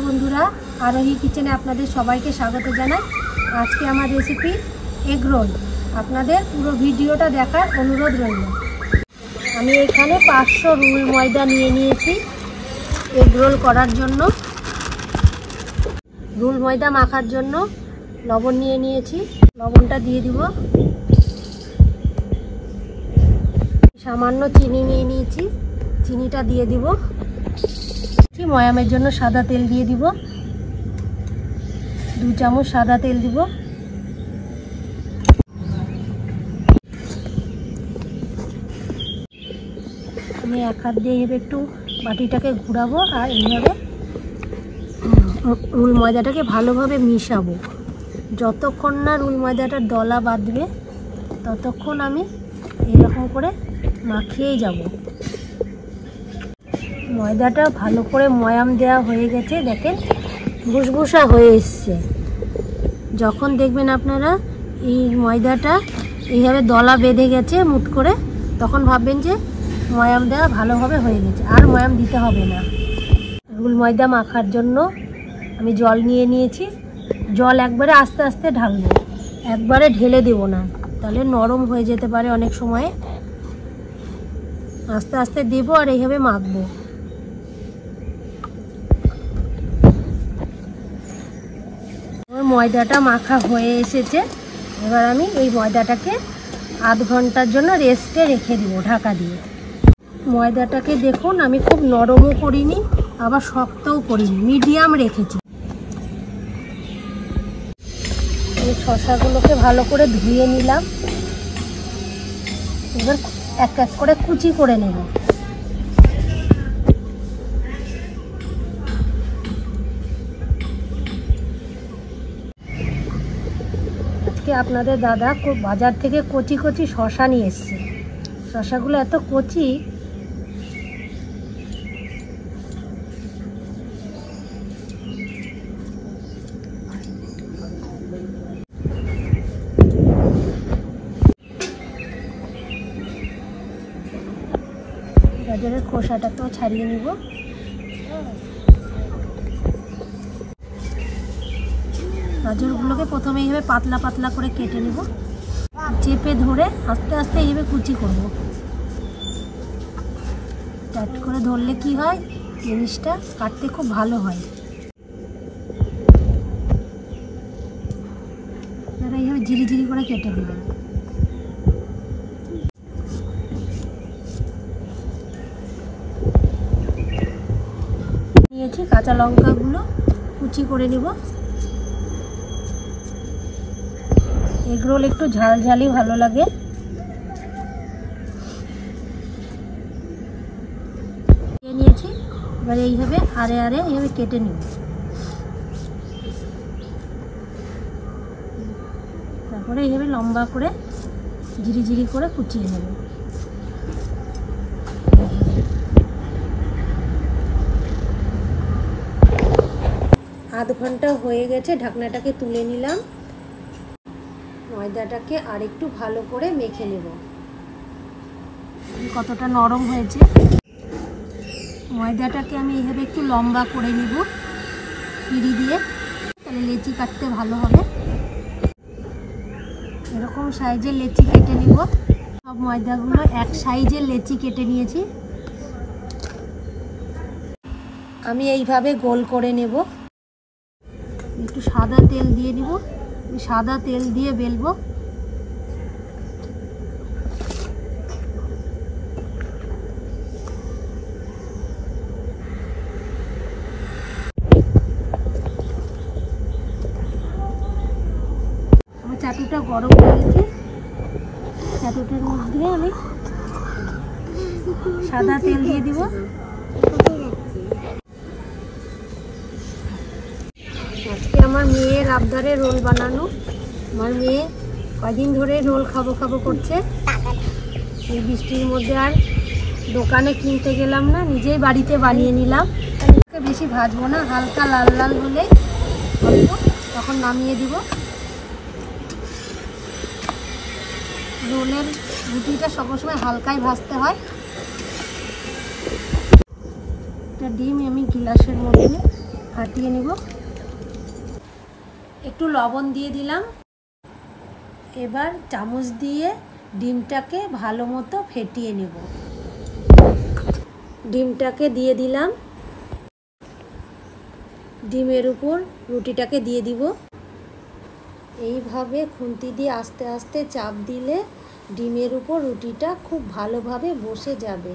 বন্ধুরা, আরোহী কিচেনে আপনাদের সবাইকে স্বাগত জানাই। আজকে আমার রেসিপি এগ রোল। আপনাদের পুরো ভিডিওটা দেখার অনুরোধ রইল। আমি এখানে 500 রুল ময়দা নিয়ে নিয়েছি এগ রোল করার জন্য। রুল ময়দা মাখার জন্য লবণ নিয়ে নিয়েছি, লবণটা দিয়ে দিব। সামান্য চিনি নিয়ে নিয়েছি, চিনিটা দিয়ে দিব। ময়ামের জন্য সাদা তেল দিয়ে দিব, 2 চামচ সাদা তেল দিব। আমি এক হাত দিয়ে এইভাবে একটু বাটিটাকে ঘুরাবো আর এইভাবে রুল ময়দাটাকে ভালোভাবে মিশাবো। যতক্ষণ না রুল ময়দাটার দলা বাঁধবে ততক্ষণ আমি এইরকম করে মাখিয়েই যাব। ময়দাটা ভালো করে ময়াম দেওয়া হয়ে গেছে, দেখেন ভুসভুসা হয়ে এসছে। যখন দেখবেন আপনারা এই ময়দাটা এইভাবে দলা বেঁধে গেছে মুট করে, তখন ভাববেন যে ময়াম দেওয়া ভালোভাবে হয়ে গেছে, আর ময়াম দিতে হবে না। রুল ময়দা মাখার জন্য আমি জল নিয়ে নিয়েছি। জল একবারে আস্তে আস্তে ঢালবো, একবারে ঢেলে দেব না, তাহলে নরম হয়ে যেতে পারে অনেক সময়। আস্তে আস্তে দেবো আর এইভাবে মাখবো। আমার ময়দাটা মাখা হয়ে এসেছে। এবার আমি এই ময়দাটাকে আধ ঘন্টার জন্য রেস্টে রেখে দিব ঢাকা দিয়ে। ময়দাটাকে দেখুন আমি খুব নরমও করিনি আবার শক্তও করিনি, মিডিয়াম রেখেছি। এই শসাগুলোকে ভালো করে ধুয়ে নিলাম। এবার এক এক করে কুচি করে নেব। আজকে আপনাদের দাদা বাজার থেকে কচি কচি শসা নিয়ে এসছে। শসাগুলো এত কচি, গাজরের খোসাটাকেও ছাড়িয়ে নিব। গাজরগুলোকে প্রথমে এইভাবে পাতলা পাতলা করে কেটে নেব, চেপে ধরে আস্তে আস্তে এইভাবে কুচি করব। টাইট করে ধরলে কি হয়, জিনিসটা কাটতে খুব ভালো হয়। আপনারা এইভাবে ঝিরি ঝিরি করে কেটে দেবেন। নিয়েছি কাঁচা লঙ্কাগুলো কুচি করে নেব। এগ রোল একটু ঝাল ঝালই ভালো লাগে। নিয়েছি, এবার এইভাবে আরে আরে এইভাবে কেটে নিব। তারপরে এইভাবে লম্বা করে ঝিরি ঝিরি করে কুচিয়ে নেব। আধ ঘন্টা হয়ে গেছে, ঢাকনাটাকে তুলে নিলাম। ময়দাটাকে আর একটু ভালো করে মেখে নেব। কতটা নরম হয়েছে। ময়দাটাকে আমি এইভাবে একটু লম্বা করে নিব পিঁড়ি দিয়ে, তাহলে লেচি কাটতে ভালো হবে। এরকম সাইজের লেচি কেটে নিব। সব ময়দাগুলো এক সাইজের লেচি কেটে নিয়েছি। আমি এইভাবে গোল করে নেব। একটু সাদা তেল দিয়ে দিব, সাদা তেল দিয়ে বেলবো। আমার চাটুটা গরম হয়েছে, চাটুটার মধ্যে আমি সাদা তেল দিয়ে দিব। আজকে আমার মেয়ের আবদারে রোল বানানো। আমার মেয়ে কদিন ধরে রোল খাবো খাবো করছে। এই বৃষ্টির মধ্যে আর দোকানে কিনতে গেলাম না, নিজেই বাড়িতে বানিয়ে নিলাম। বেশি ভাজবো না, হালকা লাল লাল হলে তখন নামিয়ে দিব। রোলের রুটিটা সবসময় হালকাই ভাজতে হয়। একটা ডিম আমি গ্লাসের মধ্যে ফাটিয়ে নিব। একটু লবণ দিয়ে দিলাম। এবার চামচ দিয়ে ডিমটাকে ভালো মতো ফেটিয়ে নেব। ডিমটাকে দিয়ে দিলাম। ডিমের উপর রুটিটাকে দিয়ে দিব। এইভাবে খুন্তি দিয়ে আস্তে আস্তে চাপ দিলে ডিমের উপর রুটিটা খুব ভালোভাবে বসে যাবে।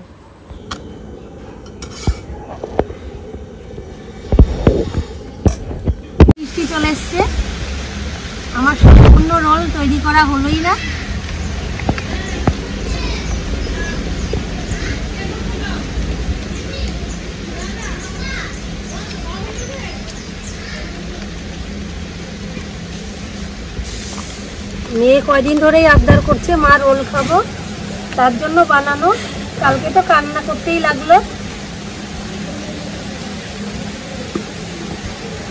বৃষ্টি চলে এসছে। আমার সম্পূর্ণ রোল তৈরি করা হলোই না। মেয়ে কয়দিন ধরেই আবদার করছে মা রোল খাবো, তার জন্য বানানো। কালকে তো কান্না করতেই লাগলো।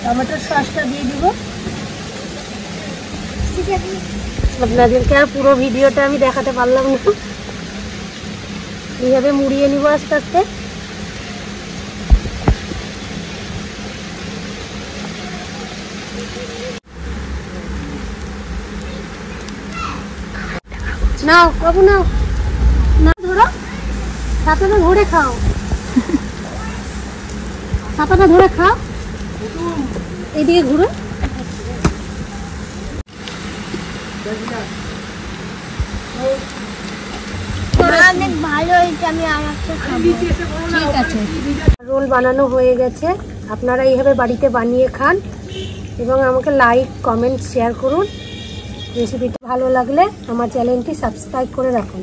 টমেটোর সসটা দিয়ে দিব। আপনাদেরকে আর পুরো ভিডিওটা আমি দেখাতে পারলাম না। এইভাবে মুড়িয়ে নিব আস্তে আস্তে। নাও বাবু নাও, না ধরো, ছাতাটা ধরে খাও, ছাতাটা ধরে খাও। এইদিকে ঘুরো। অনেক ভালো হয়েছে, আমি আরেকটা খাবো। ঠিক আছে, রোল বানানো হয়ে গেছে। আপনারা এইভাবে বাড়িতে বানিয়ে খান এবং আমাকে লাইক কমেন্ট শেয়ার করুন। রেসিপিটা ভালো লাগলে আমার চ্যানেলটি সাবস্ক্রাইব করে রাখুন।